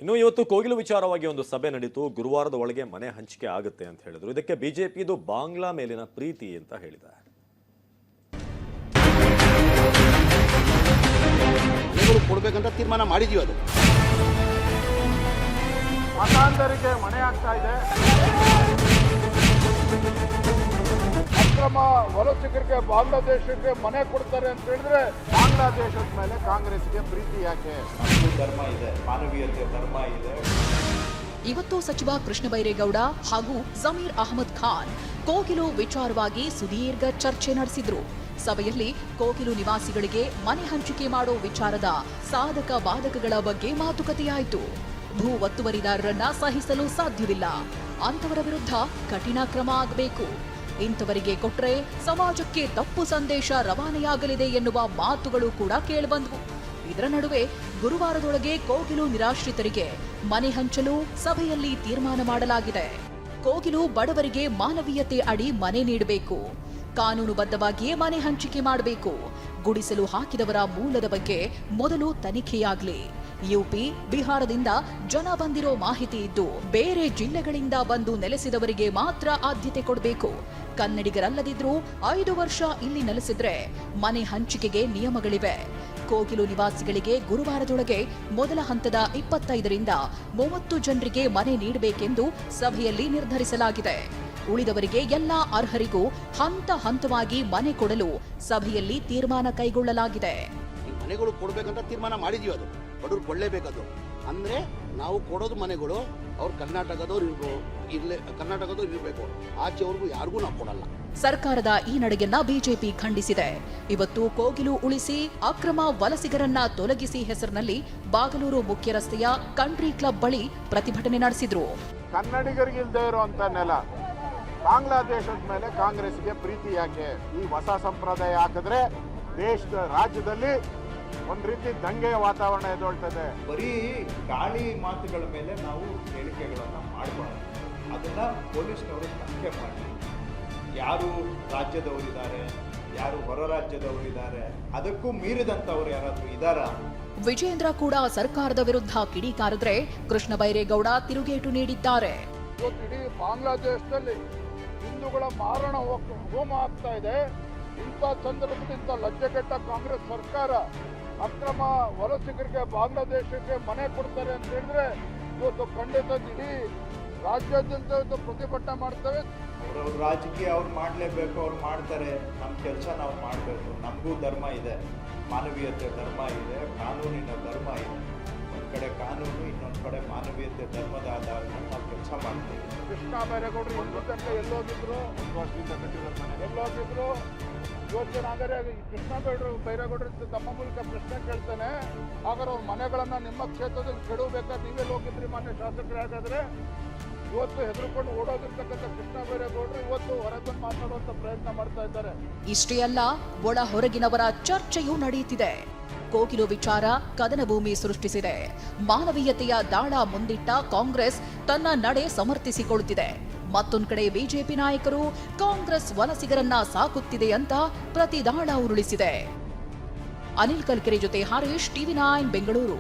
ಇನ್ನು ಇವತ್ತು ಕೋಗಿಲು ವಿಚಾರವಾಗಿ ಒಂದು ಸಭೆ ನಡೀತು. ಗುರುವಾರದ ಒಳಗೆ ಮನೆ ಹಂಚಿಕೆ ಆಗುತ್ತೆ ಅಂತ ಹೇಳಿದ್ರು. ಇದಕ್ಕೆ ಬಿಜೆಪಿದು ಬಾಂಗ್ಲಾ ಮೇಲಿನ ಪ್ರೀತಿ ಅಂತ ಹೇಳಿದ್ದಾರೆ. ಕೊಡಬೇಕಂತ ತೀರ್ಮಾನ ಮಾಡಿದೀವಿ. ಅದು ಮತಾಂಧರಿಗೆ ಮನೆ ಆಗ್ತಾ ಇದೆ. ಅಕ್ರಮ ವಲಸಿಗರಿಗೆ ಬಾಂಗ್ಲಾದೇಶಕ್ಕೆ ಮನೆ ಕೊಡ್ತಾರೆ ಅಂತ ಹೇಳಿದ್ರೆ ಬಾಂಗ್ಲಾದೇಶದ ಮೇಲೆ ಕಾಂಗ್ರೆಸ್ಗೆ ಪ್ರೀತಿ ಯಾಕೆ? ಧರ್ಮ ಇದೆ, ಮಾನವೀಯತೆ ಧರ್ಮ ಇದೆ. ಇವತ್ತು ಸಚಿವ ಕೃಷ್ಣ ಬೈರೇಗೌಡ ಹಾಗೂ ಜಮೀರ್ ಅಹಮದ್ ಖಾನ್ ಕೋಗಿಲು ವಿಚಾರವಾಗಿ ಸುದೀರ್ಘ ಚರ್ಚೆ ನಡೆಸಿದ್ರು. ಸಭೆಯಲ್ಲಿ ಕೋಗಿಲು ನಿವಾಸಿಗಳಿಗೆ ಮನೆ ಹಂಚಿಕೆ ಮಾಡೋ ವಿಚಾರದ ಸಾಧಕ ಬಾಧಕಗಳ ಬಗ್ಗೆ ಮಾತುಕತೆಯಾಯಿತು. ಭೂ ಒತ್ತುವರಿದಾರರನ್ನ ಸಹಿಸಲು ಸಾಧ್ಯವಿಲ್ಲ, ಅಂತವರ ವಿರುದ್ಧ ಕಠಿಣ ಕ್ರಮ ಆಗಬೇಕು, ಇಂಥವರಿಗೆ ಕೊಟ್ರೆ ಸಮಾಜಕ್ಕೆ ತಪ್ಪು ಸಂದೇಶ ರವಾನೆಯಾಗಲಿದೆ ಎನ್ನುವ ಮಾತುಗಳು ಕೂಡ ಕೇಳಿಬಂದವು. ಇದರ ನಡುವೆ ಗುರುವಾರದೊಳಗೆ ಕೋಗಿಲು ನಿರಾಶ್ರಿತರಿಗೆ ಮನೆ ಹಂಚಲು ಸಭೆಯಲ್ಲಿ ತೀರ್ಮಾನ ಮಾಡಲಾಗಿದೆ. ಕೋಗಿಲು ಬಡವರಿಗೆ ಮಾನವೀಯತೆ ಅಡಿ ಮನೆ ನೀಡಬೇಕು, ಕಾನೂನುಬದ್ಧವಾಗಿಯೇ ಮನೆ ಹಂಚಿಕೆ ಮಾಡಬೇಕು, ಗುಡಿಸಲು ಹಾಕಿದವರ ಮೂಲದ ಬಗ್ಗೆ ಮೊದಲು ತನಿಖೆಯಾಗಲಿ, ಯುಪಿ ಬಿಹಾರದಿಂದ ಜನ ಬಂದಿರೋ ಮಾಹಿತಿ ಇದ್ದು ಬೇರೆ ಜಿಲ್ಲೆಗಳಿಂದ ಬಂದು ನೆಲೆಸಿದವರಿಗೆ ಮಾತ್ರ ಆದ್ಯತೆ ಕೊಡಬೇಕು, ಕನ್ನಡಿಗರಲ್ಲದಿದ್ರೂ 5 ವರ್ಷ ಇಲ್ಲಿ ನೆಲೆಸಿದ್ರೆ ಮನೆ ಹಂಚಿಕೆಗೆ ನಿಯಮಗಳಿವೆ. ಕೋಗಿಲು ನಿವಾಸಿಗಳಿಗೆ ಗುರುವಾರದೊಳಗೆ ಮೊದಲ ಹಂತದ 25ರಿಂದ 30 ಜನರಿಗೆ ಮನೆ ನೀಡಬೇಕೆಂದು ಸಭೆಯಲ್ಲಿ ನಿರ್ಧರಿಸಲಾಗಿದೆ. ಉಳಿದವರಿಗೆ ಎಲ್ಲಾ ಅರ್ಹರಿಗೂ ಹಂತ ಹಂತವಾಗಿ ಮನೆ ಕೊಡಲು ಸಭೆಯಲ್ಲಿ ತೀರ್ಮಾನ ಕೈಗೊಳ್ಳಲಾಗಿದೆ. ಮನೆಗಳು ಕೊಡಬೇಕಂತ ತೀರ್ಮಾನ ಮಾಡಿದೀವಿ. ಅದು ಬಡವ್ರು ಕೊಳ್ಳೇಬೇಕದು. ಅಂದ್ರೆ ನಾವು ಕೊಡೋದು ಮನೆಗಳು ಅವ್ರು ಕರ್ನಾಟಕದವ್ರು ಇರಬೇಕು, ಆಚೆವರೆಗೂ ಯಾರಿಗೂ ನಾವು ಕೊಡಲ್ಲ. ಸರ್ಕಾರದ ಈ ನಡೆಯನ್ನ ಬಿಜೆಪಿ ಖಂಡಿಸಿದೆ. ಇವತ್ತು ಕೋಗಿಲು ಉಳಿಸಿ ಅಕ್ರಮ ವಲಸಿಗರನ್ನ ತೊಲಗಿಸಿ ಹೆಸರಿನಲ್ಲಿ ಬಾಗಲೂರು ಮುಖ್ಯ ರಸ್ತೆಯ ಕಂಟ್ರಿ ಕ್ಲಬ್ ಬಳಿ ಪ್ರತಿಭಟನೆ ನಡೆಸಿದ್ರು. ಕನ್ನಡಿಗರಿಗಿಲ್ದೇ ಇರುವಂತ ನೆಲ, ಬಾಂಗ್ಲಾದೇಶದ ಮೇಲೆ ಕಾಂಗ್ರೆಸ್ಗೆ ಪ್ರೀತಿ ಯಾಕೆ? ಈ ಹೊಸ ಸಂಪ್ರದಾಯ ಹಾಕಿದ್ರೆ ದೇಶದ ರಾಜ್ಯದಲ್ಲಿ ಒಂದ್ ರೀತಿ ದಂಗೆಯ ವಾತಾವರಣ ಎದುಳ್ತದೆ. ಬರೀ ಗಾಳಿ ಮಾತುಗಳ ಮೇಲೆ ನಾವು ಹೇಳಿಕೆಗಳನ್ನ ಮಾಡಬಾರ್ದು. ಅದನ್ನ ಪೊಲೀಸ್ನವರು ತನಿಖೆ ಮಾಡಿ, ಯಾರು ರಾಜ್ಯದವರಿದ್ದಾರೆ, ಯಾರು ಹೊರ ರಾಜ್ಯದವರಿದ್ದಾರೆ, ಅದಕ್ಕೂ ಮೀರಿದಂತವ್ರು ಯಾರಾದ್ರೂ ಇದ್ದಾರಾ? ವಿಜೇಂದ್ರ ಕೂಡ ಸರ್ಕಾರದ ವಿರುದ್ಧ ಕಿಡಿಕಾರಿದ್ರೆ ಕೃಷ್ಣ ಬೈರೇಗೌಡ ತಿರುಗೇಟು ನೀಡಿದ್ದಾರೆ. ಇಡೀ ಬಾಂಗ್ಲಾದೇಶದಲ್ಲಿ ಹಿಂದೂಗಳ ಮಾರಣ ಹೋಮ ಆಗ್ತಾ ಇದೆ. ಇಂಥ ಸಂದರ್ಭದಲ್ಲಿ ಇಂಥ ಲಜ್ಜೆಗೆಟ್ಟ ಕಾಂಗ್ರೆಸ್ ಸರ್ಕಾರ ಅಕ್ರಮ ವಲಸಿಗರಿಗೆ ಬಾಂಗ್ಲಾದೇಶಕ್ಕೆ ಮನೆ ಕೊಡ್ತಾರೆ ಅಂತ ಹೇಳಿದ್ರೆ ಇವತ್ತು ಖಂಡಿತ ಇಡೀ ರಾಜ್ಯಾದ್ಯಂತ ಪ್ರತಿಭಟನೆ ಮಾಡ್ತೇವೆ. ಅವ್ರ ರಾಜಕೀಯ ಅವ್ರು ಮಾಡಲೇಬೇಕು, ಅವ್ರು ಮಾಡ್ತಾರೆ. ನಮ್ಮ ಕೆಲಸ ನಾವು ಮಾಡಬೇಕು. ನಮಗೂ ಧರ್ಮ ಇದೆ, ಮಾನವೀಯತೆ ಧರ್ಮ ಇದೆ, ಕಾನೂನಿನ ಧರ್ಮ ಇದೆ. ಒಂದು ಕಡೆ ಕಾನೂನು, ಇನ್ನೊಂದು ಕಡೆ ಮಾನವೀಯತೆ ಧರ್ಮದ ಆಧಾರದ ನಾವು ಕೆಲಸ ಮಾಡ್ತೀವಿ. ಕೃಷ್ಣ ಬೈರೇಗೌಡರು ಒಂದು ತನಕ ಎಲ್ಲೋಗಿದ್ರು, ಎಲ್ಲೋಗಿದ್ರು ಇವತ್ತು ನಾಗರೇ ಕೃಷ್ಣ ಬೈರೇಗೌಡರು ತಮ್ಮ ಮೂಲಕ ಪ್ರಶ್ನೆ ಕೇಳ್ತಾನೆ, ಹಾಗಾದ್ರೆ ಅವ್ರ ಮನೆಗಳನ್ನ ನಿಮ್ಮ ಕ್ಷೇತ್ರದಲ್ಲಿ ಕೆಡಬೇಕಾದ್ರೆ ನೀವೆಲ್ಲ ಹೋಗಿದ್ರಿ ಮಾನ್ಯ ಶಾಸಕರು? ಹಾಗಾದ್ರೆ ಇವತ್ತು ಹೆದರ್ಕೊಂಡು ಓಡೋದಿರ್ತಕ್ಕಂಥ ಕೃಷ್ಣ ಬೈರೇಗೌಡರು ಇವತ್ತು ಹೊರತಂದು ಮಾತಾಡುವಂತ ಪ್ರಯತ್ನ ಮಾಡ್ತಾ ಇದ್ದಾರೆ. ಇಷ್ಟೇ ಅಲ್ಲ, ಒಳ ಹೊರಗಿನವರ ಚರ್ಚೆಯೂ ನಡೆಯುತ್ತಿದೆ. ಕೋಗಿಲು ವಿಚಾರ ಕದನ ಭೂಮಿ ಸೃಷ್ಟಿಸಿದೆ. ಮಾನವೀಯತೆಯ ದಾಳ ಮುಂದಿಟ್ಟ ಕಾಂಗ್ರೆಸ್ ತನ್ನ ನಡೆ ಸಮರ್ಥಿಸಿಕೊಳ್ಳುತ್ತಿದೆ. ಮತ್ತೊಂದು ಕಡೆ ಬಿಜೆಪಿ ನಾಯಕರು ಕಾಂಗ್ರೆಸ್ ವಲಸಿಗರನ್ನ ಸಾಕುತ್ತಿದೆ ಅಂತ ಪ್ರತಿದಾಳ ಉರುಳಿಸಿದೆ. ಅನಿಲ್ ಕಲ್ಕೆರೆ ಜೊತೆ ಹರೀಶ್, TV9 ಬೆಂಗಳೂರು.